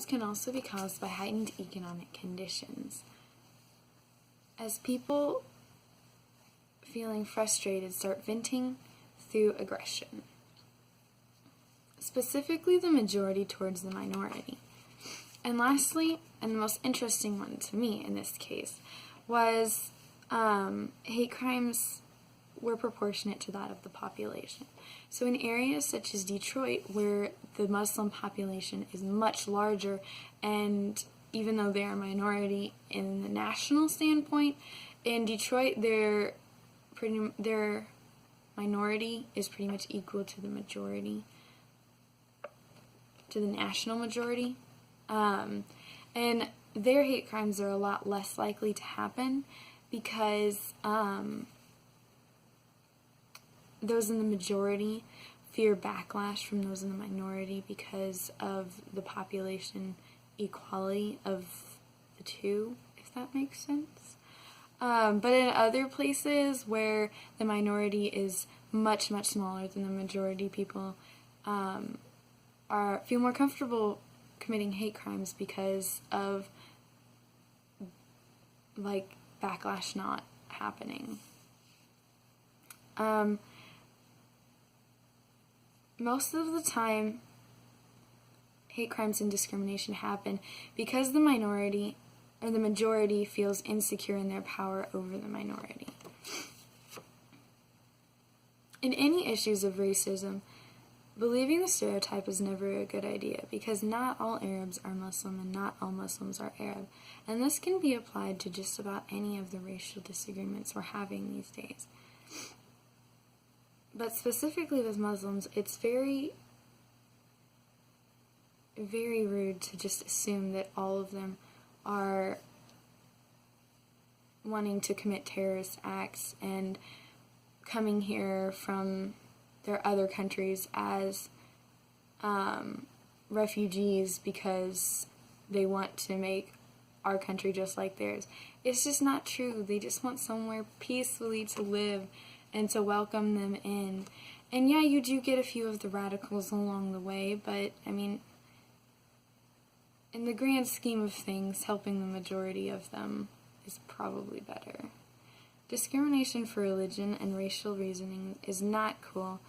crimes can also be caused by heightened economic conditions. As people feeling frustrated start venting through aggression, specifically the majority towards the minority. And lastly, and the most interesting one to me in this case, was hate crimes were proportionate to that of the population. So in areas such as Detroit, where the Muslim population is much larger, and even though they are a minority in the national standpoint, in Detroit their minority is pretty much equal to the majority, to the national majority. And their hate crimes are a lot less likely to happen because those in the majority fear backlash from those in the minority because of the population equality of the two, if that makes sense. But in other places where the minority is much, much smaller than the majority, people feel more comfortable committing hate crimes because of backlash not happening. Most of the time, hate crimes and discrimination happen because the minority or the majority feels insecure in their power over the minority. In any issues of racism, believing the stereotype is never a good idea because not all Arabs are Muslim and not all Muslims are Arab, and this can be applied to just about any of the racial disagreements we're having these days. But specifically with Muslims, it's very, very rude to just assume that all of them are wanting to commit terrorist acts and coming here from their other countries as refugees because they want to make our country just like theirs. It's just not true. They just want somewhere peacefully to live and to welcome them in. And yeah, you do get a few of the radicals along the way, but I mean, in the grand scheme of things, helping the majority of them is probably better. Discrimination for religion and racial reasoning is not cool.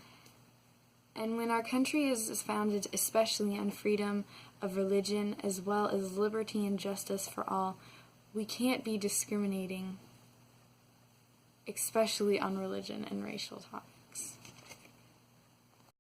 And when our country is founded especially on freedom of religion as well as liberty and justice for all, we can't be discriminating, especially on religion and racial topics.